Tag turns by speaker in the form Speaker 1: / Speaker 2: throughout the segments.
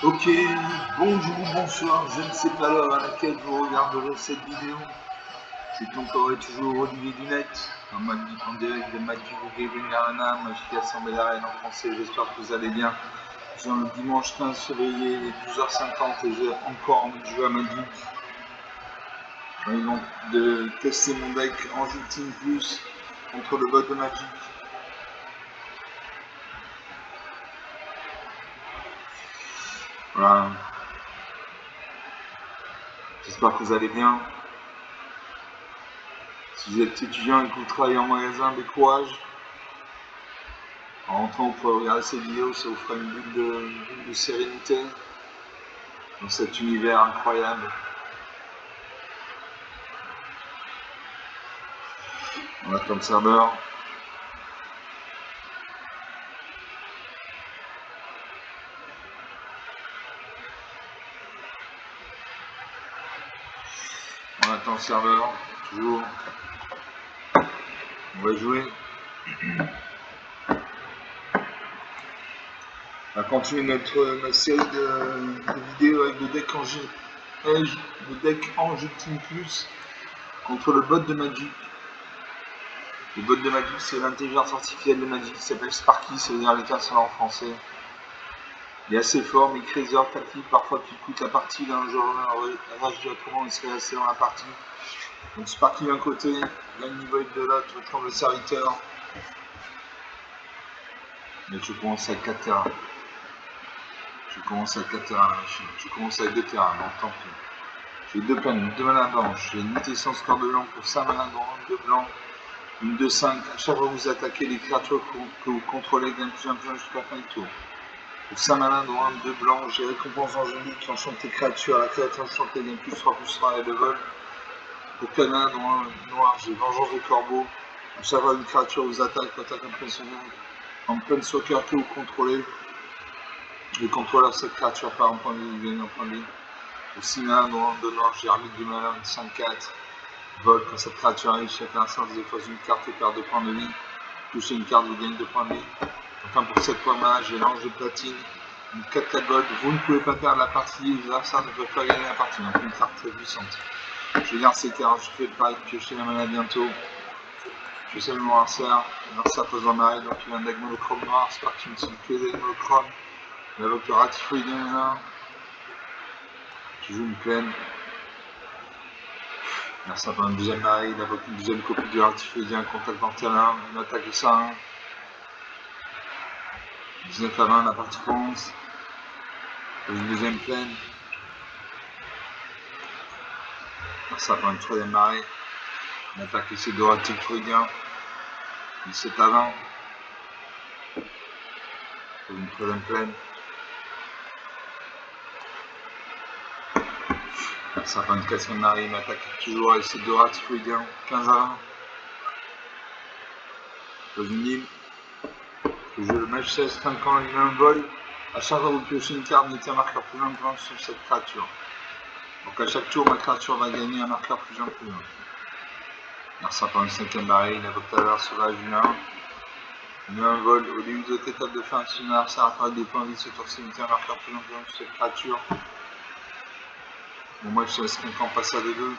Speaker 1: Ok, bonjour, bonsoir, je ne sais pas l'heure à laquelle vous regarderez cette vidéo. C'est encore et toujours Olivier Dunette, en direct de Magic Gaming Arena, Magic Assemblée d'Arène en français, j'espère que vous allez bien. Nous sommes le dimanche 15 février, il est 12h50 et j'ai encore envie de jouer à Magic. J'ai envie de tester mon deck en Team Plus contre le bot de Magic. Voilà. J'espère que vous allez bien. Si vous êtes étudiant et que vous travaillez en magasin, des courage. En rentrant, vous pouvez regarder cette vidéo, ça vous fera une bulle de sérénité dans cet univers incroyable. On attend le serveur. On attend le serveur, toujours. On va jouer. On va continuer notre série de vidéos avec le deck en Team Plus contre le bot de Magic. Le bot de Magic, c'est l'intelligence artificielle de Magic qui s'appelle Sparky, ça veut dire l'étincelle en français. Il est assez fort, mais il crée des heures tactiques, parfois qui coûtent la partie d'un joueur rage directement, il serait resté dans la partie. Donc Sparky d'un côté, gagne niveau de l'autre, retrouve le serviteur. Mais je commence à 4 terrains. Je commence avec 4 terrains, je commence avec 2 terrains, non tant pis. J'ai 2 plaines, 2 manas blanches, j'ai une mutation score de blanc pour 5 manas de blanc, une 2-5. À chaque fois que vous attaquez les créatures que vous contrôlez, gagne plus un point jusqu'à la fin du tour. Pour 5 manas noir, 2 blancs, j'ai récompense angélique, enchante tes créatures, la créature enchantée gagne plus 3 et de vol. Pour 4 manas noir, j'ai vengeance de corbeau. À chaque fois une créature vous attaque en pleine soccer que vous contrôlez. Le contrôleur de cette créature part en point de vie, il gagne en point de vie. Pour 6 manas noir, j'ai arbitre du malin, une 5-4. Vol, quand cette créature arrive, chaque instant, vous efface une carte et perd 2 points de vie. Touchez une carte, vous gagnez 2 points de vie. Enfin, pour 7 points de mana, j'ai l'ange de platine, une 4-4 gold. Vous ne pouvez pas perdre la partie, les adversaires ne peuvent pas gagner la partie. Donc, une carte très puissante. Je garde ces cartes, je fais le pari de piocher la mana bientôt. Je sais le noirceur, l'adversaire pose en arrêt, donc il a un deck monochrome noir, c'est parti, une que des monochromes. Il invoque le ratifoïdien là. Je joue une plaine. Ça prend une deuxième marée, il invoque une deuxième copie du ratifoïdien, contact dans le terrain, une attaque de 5. 19 à 20, la partie commence. Une deuxième plaine. Ça prend une troisième marée. On attaque ici de ratifoïdien. 17 à 20. Une troisième plaine. Ça prend une quatrième marée, il m'attaque toujours avec ses deux ratifoïdiens. 15 à 20. Dans une île. Je joue le match 16, 5 ans, il met un vol. À chaque fois que vous piochez une carte, mettez un marqueur plus 1 sur cette créature. Donc à chaque tour, ma créature va gagner un marqueur plus 1 plus 1. Alors ça prend une cinquième marée, il invoque la valeur sauvage du 1. Il met un vol. Au début de votre étape de fin, si une adversaire apparaît des points de vie, ce tour-ci, mettez un marqueur plus 1 plus 1 sur cette créature. Bon, moi je laisse 5 ans passer à 2-2.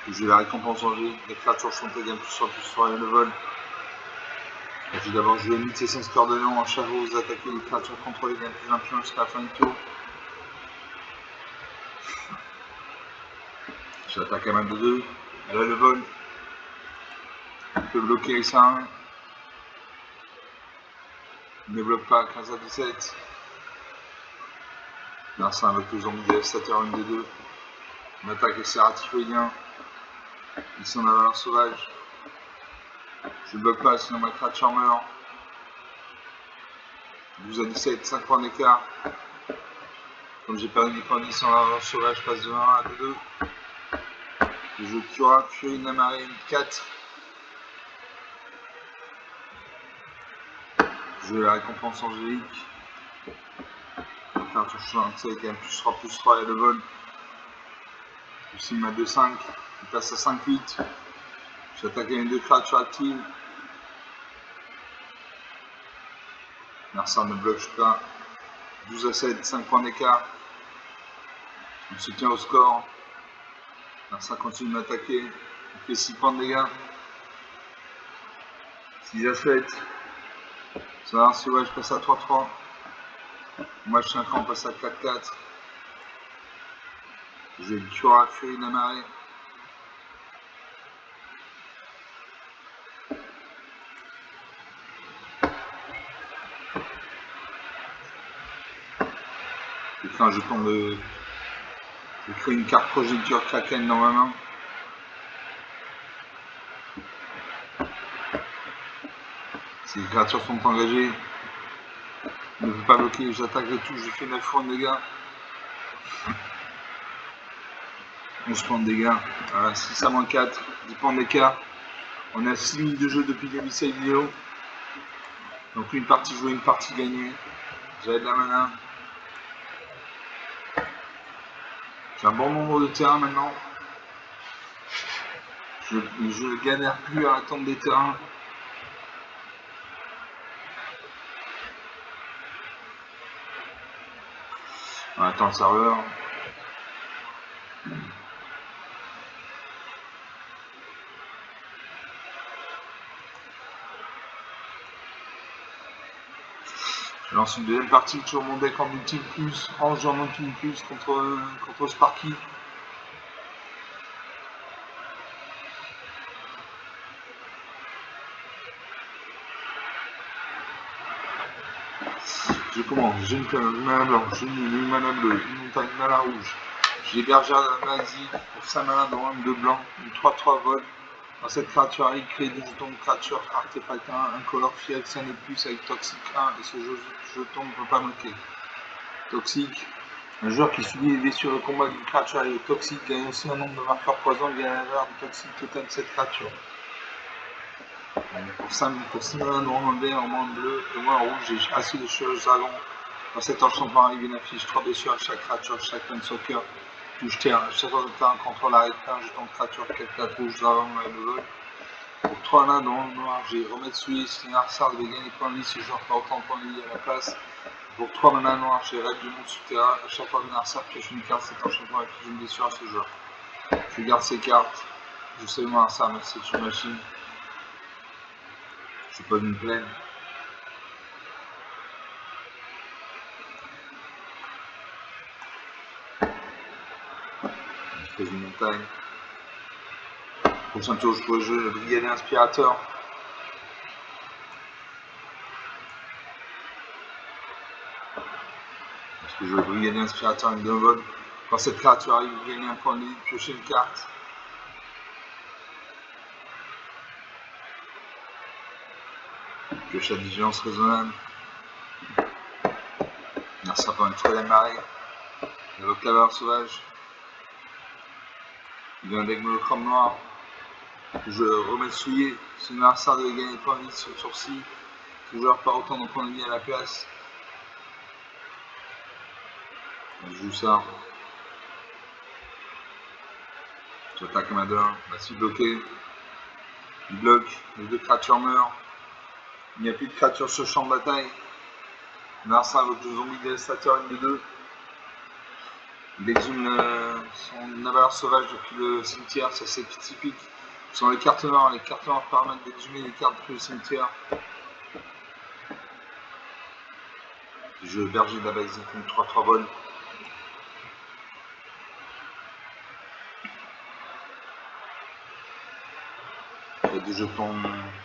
Speaker 1: J'ai la récompense en G. Les créatures sont égales plus 3 et le vol. Et puis d'abord, je vais limiter son score de lion. À chaque fois, vous attaquez les créatures contrôlées gagnent plus 1 plus 1 jusqu'à la fin du tour. J'attaque à main de 2. Elle a le vol. Elle peut bloquer avec ça. Il ne bloque pas. 15 à 17. Là, c'est avec le zombie dévastateur, une des deux. On attaque avec ses ratifoïdiens. Ils sont dans la valeur sauvage. Je ne bloque pas, sinon ma créature meurt. 12 à 17, 5 points d'écart. Comme j'ai perdu des points de vie sans la valeur sauvage, je passe de 1 à 2. Je joue Cura, Fury de la marée, une 4. Je vais la récompense angélique. Je vais faire toucher un avec un plus 3 et le vol. Ici, il m'a 2-5. Il passe à 5-8. J'attaque les deux créatures actives. Narcisse ne bloque pas. 12 à 7, 5 points d'écart. On se tient au score. Narcisse continue de m'attaquer. Il fait 6 points de dégâts. 6 à 7. Sonar Sauvage passe à 3-3. Match 5 ans passe à 4-4. J'ai le tueur à Furie de la marée. J'ai fait un jeton de. J'ai créé une carte projecteur Kraken dans ma main. Si les créatures sont engagées, ne peut pas bloquer, j'attaque les touches, j'ai fait 9 points de dégâts. 11 points de dégâts. 6 à moins 4, 10 points d'écart. On a 6 minutes de jeu depuis le début de cette vidéo. Donc une partie jouée, une partie gagnée. J'avais de la mana. J'ai un bon nombre de terrains maintenant. Je ne galère plus à attendre des terrains. On attend le serveur. Je lance une deuxième partie sur mon deck en multiple plus, en jouant en multiple plus contre Sparky. Je commence, j'ai une mana blanche, j'ai une mana bleue, une montagne mana rouge. J'ai Bergère Nazi pour 5 mana dans un de blanc, une 3-3 vol. Dans cette créature, il crée des jetons de créature artefact 1, color fiel, 5 de plus avec toxique 1 et ce jeton ne peut pas bloquer. Toxique. Un joueur qui subit les blessures de combat d'une créature avec toxique gagne aussi un nombre de marqueurs poison via la valeur de toxique total de cette créature. Pour 6 mana noir en vert, en moins bleu et moins en rouge, j'ai assez de cheveux dragon. Dans cet enchantement arrive une affiche 3 dessus à chaque créature, chaque soccer. Touche terre, chaque fois que le terrain contrôle arrête un jeton de créature, 4 rouge, dragon et le vol. Pour 3 mana dans le noir, j'ai remettre souillé, si Narcisse devait gagner point de vie, si je joue pas autant de points de vie à la place. Pour 3 mana noirs, j'ai Raid du monde souterrain. À chaque fois que Narcisse pioche une carte, cet enchantement affiche une blessure à ce joueur. Je garde ces cartes. Je sais moi ça, mais c'est une machine. Je suis pas d'une plaine. Je pose une montagne. Prochain tour, je peux jouer le brigadier inspirateur. Parce que je veux le brigadier inspirateur avec 2 vols. Quand cette créature arrive, vous gagnez un point de vie, piochez une carte. Pioche la vigilance raisonnable. Narcisse par une fois la marée. Le vocabulaire sauvage. Il vient avec le crâne noir. Je remets souillé. Si Narcisse devait gagner point de vie sur le sourcil, ce joueur pas autant de points de vie à la place. Je joue ça. J'attaque ma 2-1. Massif bloqué. Il bloque. Les 2 créatures meurent. Il n'y a plus de créatures sur le champ de bataille. Narcisse avec le zombie dévastateur, une de 2. Il exhume son avaleur sauvage depuis le cimetière, ça c'est typique. Ce sont les cartes noires permettent d'exhumer les cartes depuis le cimetière. Je berger de la base, une 3-3 vols. Il y a des jetons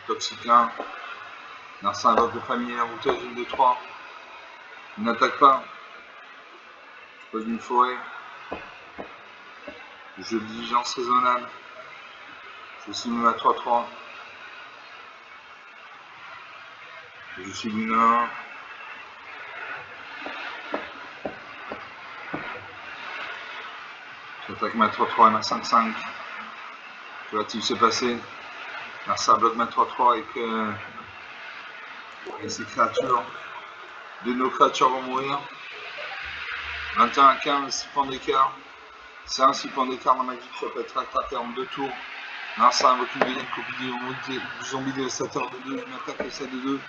Speaker 1: toxiques 1. Narcisse invoque de famille et la routeuse, une 2-3. Il n'attaque pas. Je pose une forêt. Jeu de diligence raisonnable. Je simule à 3-3. Je suis une 1. J'attaque ma 3-3 et ma 5-5. Que va-t-il se passer? Narcisse bloque ma 3-3 et ses créatures. 2 de nos créatures vont mourir. 21 à 15, 6 points d'écart. C'est un 6 points d'écart dans ma vie, ça peut être rattrapé en 2 tours. Narcisse invoque une deuxième copie du zombie dévastateur de 2, une attaque et ça de 2.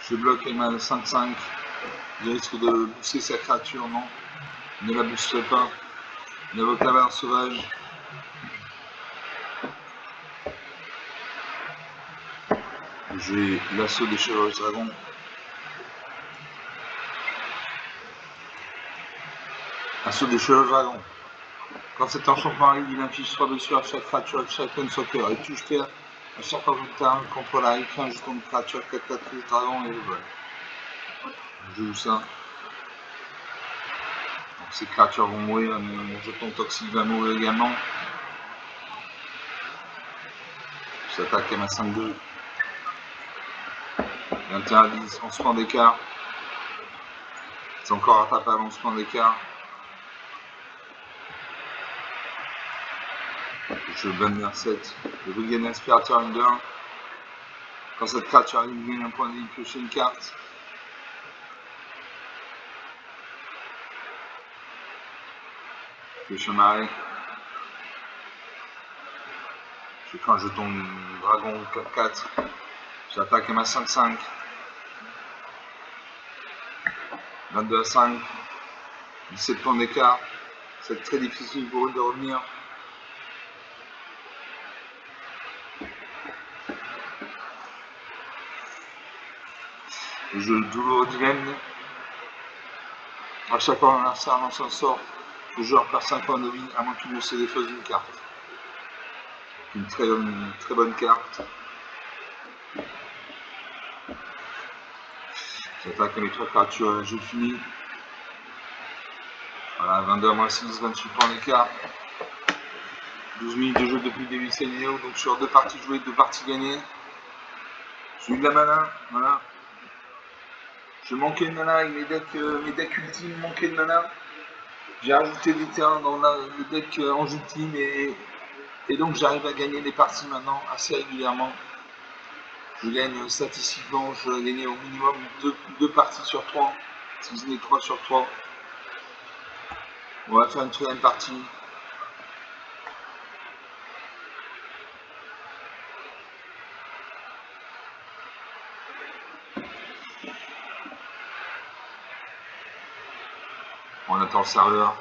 Speaker 1: Je bloque avec ma 5-5. Il risque de booster sa créature, non. Ne la boosterai pas. Il invoque la valeur sauvage. J'ai l'assaut des chevaux dragons. Assaut des chevaux dragons. Quand cet enchantement arrive, il inflige 3 blessures à chaque créature avec chacun soccer. Il touche terre à chaque fois que le terrain contrôle arrive, crée un jeton de créature 4-4 dragon et le vol. Je joue ça. Donc ces créatures vont mourir, mon jeton toxique va mourir également. J'attaque à ma 5-2. 21-10, 11 points d'écart. C'est encore rattrapable, 11 points d'écart. Je banner 7. Je veux gagner aspirateur 1-2-1. Quand cette créature arrive, il gagne un point de vie, piocher une carte. Pioche un marais. Je fais un jeton de dragon 4-4. J'attaque à ma 5-5. 22-5. 17 points d'écart. C'est très difficile pour eux de revenir. Je douloureux dilemme. À chaque fois qu'on lance un sort, le joueur perd 5 points de vie, à moins qu'il ne se défausse d'une carte. Une très bonne carte. J'attaque mes 3 créatures, je finis. Voilà, 22-6, 28 points d'écart. 12 minutes de jeu depuis le début de cette vidéo, donc sur 2 parties jouées, 2 parties gagnées. J'ai eu de la mana, voilà. Je manquais de mana avec mes decks ultimes manquaient de mana. J'ai rajouté des terrains dans le deck Ange ultime et donc j'arrive à gagner des parties maintenant assez régulièrement. Je gagne statistiquement, je dois gagner au minimum 2 parties sur 3, si ce n'est 3 sur 3. On va faire une 3e partie. On attend le serveur.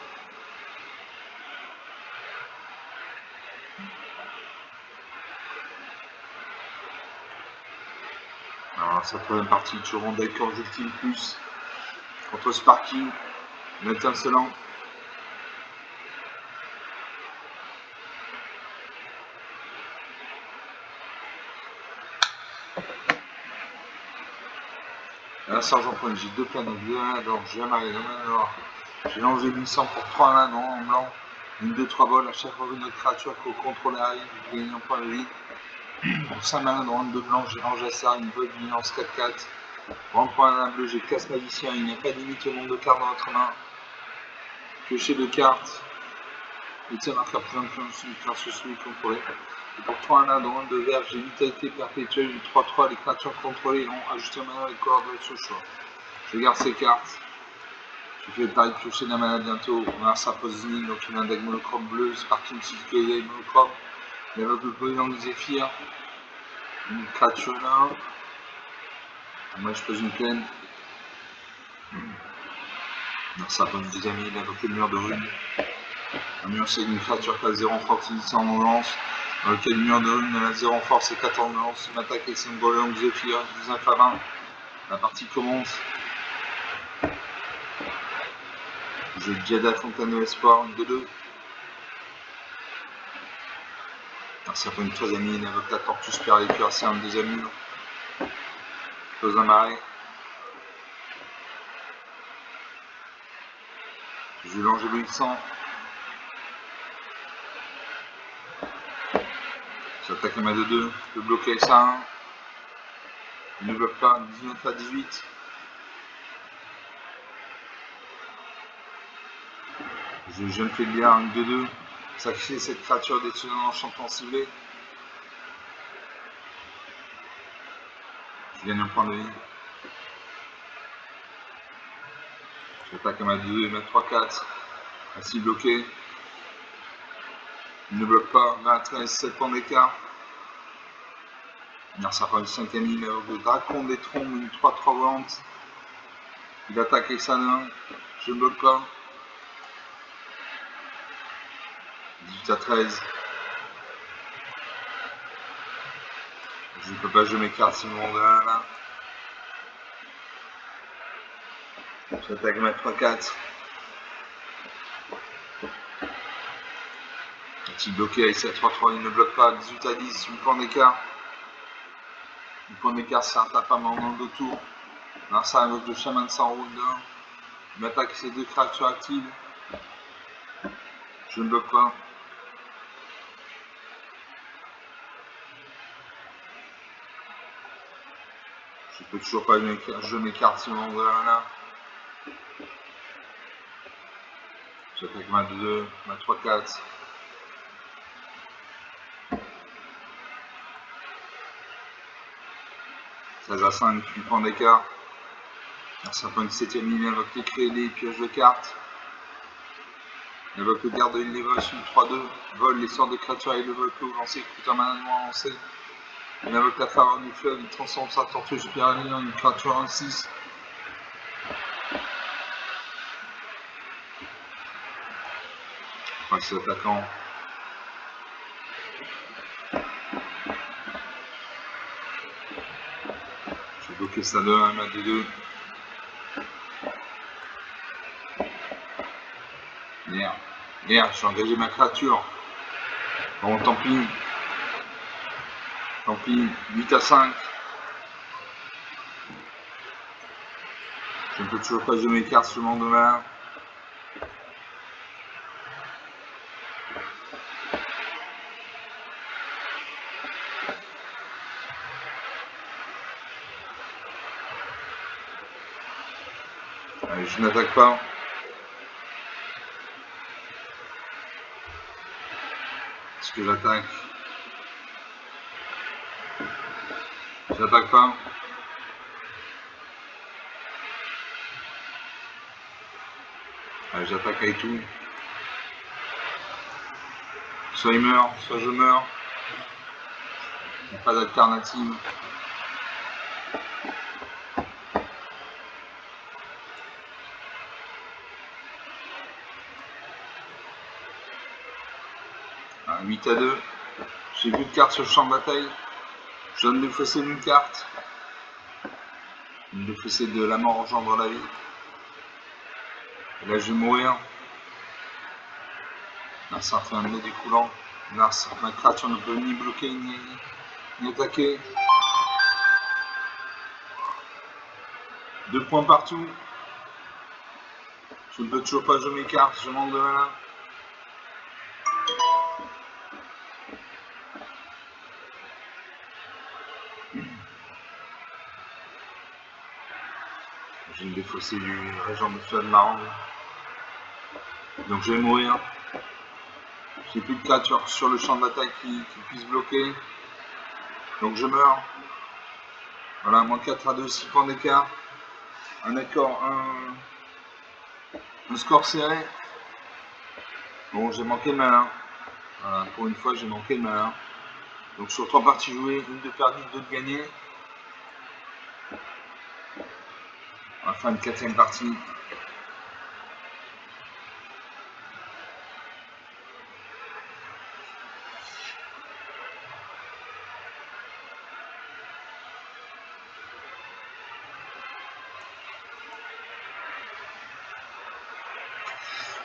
Speaker 1: Alors, cette 3e partie, toujours en deck Ange ultime plus contre Sparky, l'étincelant. Là, Sergent Point, j'ai 2 planètes, 2 1 d'or, j'ai un marais, 2 1 d'or. J'ai lancé 800 pour 3 1 en blanc, une 2-3 bols, à chaque fois une autre créature qu'au contrôle arrive, vous gagnez un point de vie. Pour 5 malins dans 2 blancs, j'ai rangé ça, une botte, une lance 4-4. Pour un point à bleu, j'ai casse magicien, il n'y a pas de limite au nombre de cartes dans votre main. Piocher 2 cartes. Et tiens, marqueur plus influence, sur celui contrôlé. Et pour 3 1 dans 2 vert, j'ai vitalité perpétuelle, j'ai 3-3, les créatures contrôlées ont ajusté un mana avec coordonnées sur le choix. Je garde ces cartes. Je fais pareil, piocher de la mana bientôt. On va sa positioning, donc il a un deck monochrome bleu, Sparky Psyché, monochrome. Il invoque le Polygon du Zéphyr. Une créature là. Moi je pose une plaine. Alors ça pose une deuxième île, il invoque le mur de rune. Un mur c'est une créature qui a 0 en force, 10 en lance. Dans lequel le mur de rune a 0 en force et 4 en lance. Il m'attaque avec son Polygon du Zéphyr, 19 à 20. La partie commence. J'ai Jada Fontaine de l'Espoir, une 2-2. Alors ça fait une 3ème île, il invoque la tortue super les cœurs, c'est un 2ème île. Pose un marais. Je l'angéluissant. J'attaque à ma 2-2. Je peux bloquer avec ça 1. Il ne bloque pas. 19 à 18. Je me fais bien un 2-2. Sacrifier cette créature détruite en enchantement ciblé. Je gagne un point de vie. J'attaque à ma 2 et ma 3-4. Ainsi bloqué. Il ne bloque pas. 20 à 13, 7 points d'écart. Ça prend une 5e ligne avec le Dracon des Trombes, une 3-3 volante. Il attaque avec sa main. Je ne bloque pas. 18-13. Je ne peux pas, je m'écarte si mon là. J'attaque ma 3-4. Petit bloqué avec sa 3-3, il ne bloque pas. 18-10, 8 points d'écart. 8 points d'écart, c'est un tape à main dans le dos tour. Là, ça invoque le chaman sans roule 1. Il m'attaque ses 2 créatures actives. Je ne bloque pas. Je peux toujours pas, je m'écarte si mon là. J'attaque ma 2, ma 3-4. Ça à 5, 8 points d'écart. Ça prend une 7e ligne avec les clés, les pioches de cartes. Il invoque le garde de l'élévation 3-2. Vole les sorts de créatures et le vol que vous lancez, coûte un mana de moins lancé. Il invoque la faveur du fleuve, il transforme sa tortue spirale en une créature 1-6. Enfin, c'est attaquant. Je vais bloquer ça de 1, ma 2-2. Merde, j'ai engagé ma créature. Bon, tant pis. Tant pis, 8-5. Je ne peux toujours pas jouer mes cartes sur mon domaine. Allez, je n'attaque pas. Est-ce que j'attaque? J'attaque pas. Allez, j'attaque avec tout. Soit il meurt, soit je meurs. Il n'y a pas d'alternative. À 8-2. J'ai plus de cartes sur le champ de bataille. Je donne le fossé d'une carte. Le fossé de la mort engendre la vie. Et là je vais mourir. Narsa fait un nez découlant. Narsa, ma créature ne peut ni bloquer ni attaquer. 2 points partout. Je ne peux toujours pas jouer mes cartes, je manque de mana. J'ai une défaussée du régent de feu de marron. Donc je vais mourir. J'ai plus de créatures sur le champ d'attaque qui puissent bloquer. Donc je meurs. Voilà, moins 4-2, 6 points d'écart. Un accord, un score serré. Bon, j'ai manqué de malin. Voilà, pour une fois, j'ai manqué de malin. Donc sur 3 parties jouées, une de perdue, 2 de gagnées. On va faire une 4e partie.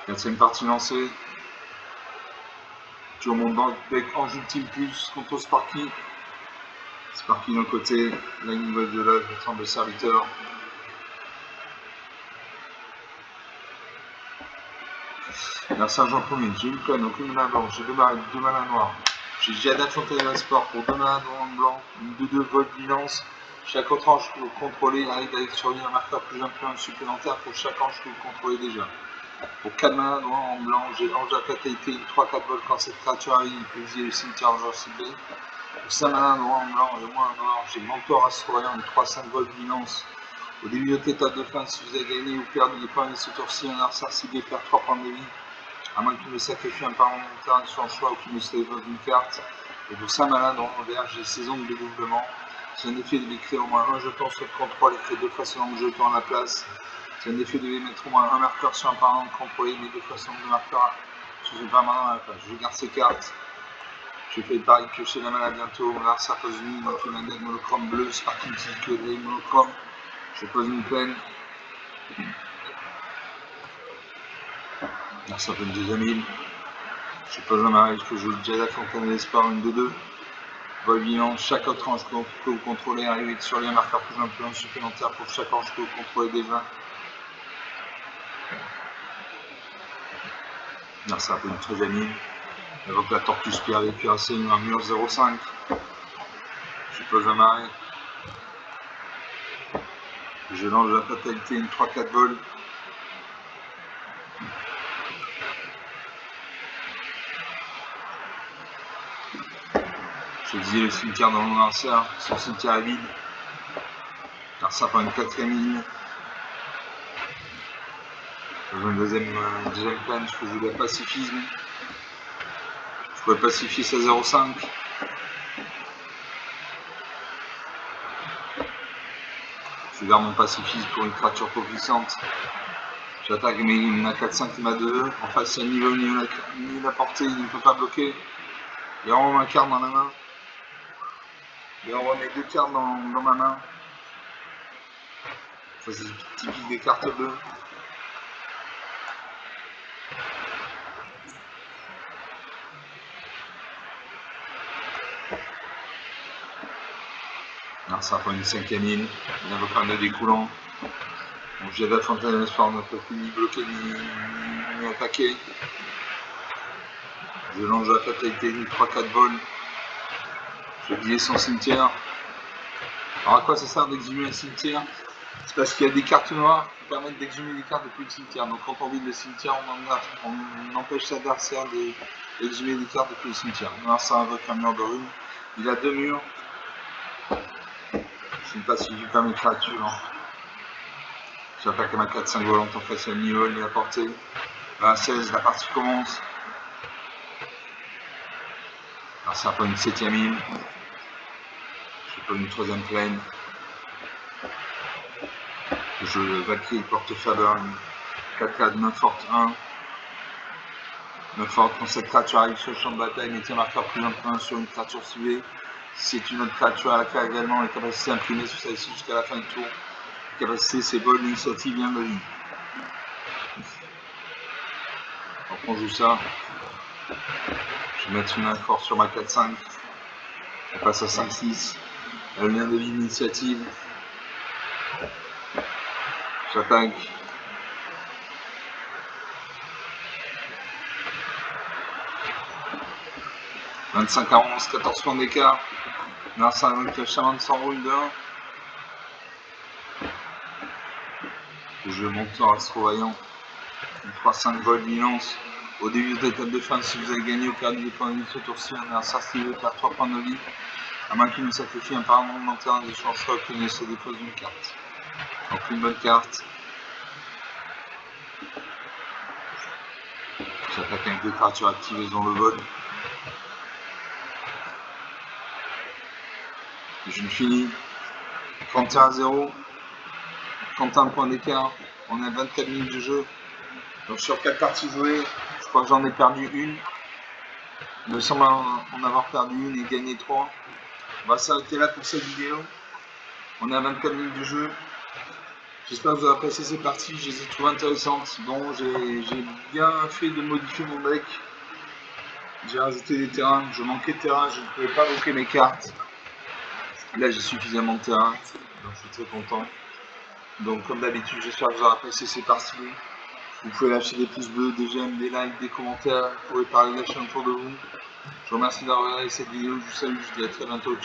Speaker 1: Quatrième partie lancée. Toujours mon banc avec Ange Ultime Plus contre Sparky. Sparky d'un côté, la nouvelle de l'âge, le de serviteur. La sergent premier, j'ai une conne, aucune mana blanche, j'ai 2 manas noirs. J'ai Giada Fontaine Sport pour 2 manas blanc, une 2-2 vol vigilance. Chaque autre ange que vous contrôlez arrive avec survie un marqueur plus un supplémentaire pour chaque ange que vous contrôlez déjà. Pour 4 manas noirs en blanc, j'ai ange à fatalité, une 3-4 vol quand cette créature arrive, il peut viser le cimetière ange ciblé. Pour 5 manas noirs en blanc et moins noir, j'ai mentor astroyen, une 3-5 vol vigilance. Au début de votre étape de fin, si vous avez gagné ou perdu des points de ce tour-ci, un arsa ciblé perd 3 points de vie. À moins qu'il ne sacrifie un parlementaire sur le choix ou qu'il ne se évoque une carte. Et pour 5 malades en vert, j'ai saison de dédoublement. C'est un effet de les créer au moins un jeton sur le compte 3, les créer 2 fois selon le jeton à la place. C'est un effet de les mettre au moins un marqueur sur un parent, contrôler les 2 fois selon le marqueur sur ce permanent à la place. Je garde ces cartes. Je fais pareil, piocher la main à bientôt. Là, ça pose une, donc une manette monochrome bleu, Sparking que des monochromes. Je pose une peine. Là, ça fait une deuxième île. Je pose un mariage que je joue déjà la fontaine de l'espoir, une de 2. Vol bilan, chaque autre ange que vous contrôlez arrive sur les marqueurs plus un supplémentaire pour chaque ange que vous contrôlez déjà. Là, ça fait une 13e île. J'invoque la tortue spire avec cuirassé, un mur 0,5. Je pose un marée. Je lance la fatalité, une 3-4 vols. Je dis le cimetière dans mon arcère, son cimetière est vide. Alors ça prend une 4e île. Je joue une deuxième plane, je peux jouer le pacifisme. Je pourrais pacifier ça 0,5. Je garde mon pacifisme pour une créature trop puissante. J'attaque ma 4-5 et ma 2. En face, il y a ni la portée, il ne peut pas bloquer. Il renvoie ma carte dans la main. Il renvoie mes 2 cartes dans ma main. Ça, c'est typique des cartes bleues. Alors, ça prend une 5e île. Il invoque un 2 découlant. Mon jet de la fontaine de l'espoir ne peut plus ni bloquer ni attaquer. Je lance la fatalité, une 3-4 vols. Je vais son cimetière. Alors à quoi ça sert d'exhumer un cimetière? C'est parce qu'il y a des cartes noires qui permettent d'exhumer des cartes depuis le cimetière. Donc quand on vide le cimetière, on empêche l'adversaire d'exhumer des cartes depuis le cimetière. Alors ça invoque un mur de runes. Il a 2 murs. Je ne pacifie pas mes créatures. J'attaque à ma 4-5 volante en face à mi-vol ni à portée. À 16, la partie commence. Alors ça prend une 7e île. Je prends une 3e plaine. Je Valkyrie porte faveur, une 4-4, 9 forte 1. 9 forte, quand cette créature arrive sur le champ de bataille, mettez un marqueur plus un sur une créature suivie. Si c'est une autre créature à laquelle également les capacités imprimées sur celle-ci jusqu'à la fin du tour. Les capacités, c'est vol, l'initiative, bien de vie. Donc on joue ça. Je vais mettre une 1 forte sur ma 4-5. On passe à 5-6. Le lien de vie, l'initiative. J'attaque. « 25 à 11, 14 points d'écart. Là, ça avec le chaman sans roule de 1. Je monte en astro-vaillant. Une 3-5 vol d'immense. Au début de l'étape de fin, si vous avez gagné ou perdu des points de vie ce tour-ci, on a un sarcille perd 3 points de vie. À moins qu'il ne sacrifie un parent dans le terrain d'échange, soit qu'il ne se dépose une carte. Donc une bonne carte. J'attaque avec 2 créatures activées dans le vol. Je finis 31 à 0, 31 points d'écart, on a 24 minutes de jeu. Donc sur 4 parties jouées, je crois que j'en ai perdu une. Il me semble en avoir perdu une et gagné 3. On va s'arrêter là pour cette vidéo. On est à 24 minutes de jeu. J'espère que vous aurez apprécié ces parties, je les ai trouvées intéressantes. Bon, j'ai bien fait de modifier mon deck. J'ai rajouté des terrains, je manquais de terrain, je ne pouvais pas bloquer mes cartes. Là j'ai suffisamment de terrain, donc je suis très content. Donc comme d'habitude, j'espère que vous aurez apprécié ces parties. Vous pouvez lâcher des pouces bleus, des j'aime, des likes, des commentaires. Vous pouvez parler de la chaîne autour de vous. Je vous remercie d'avoir regardé cette vidéo. Je vous salue, je vous dis à très bientôt.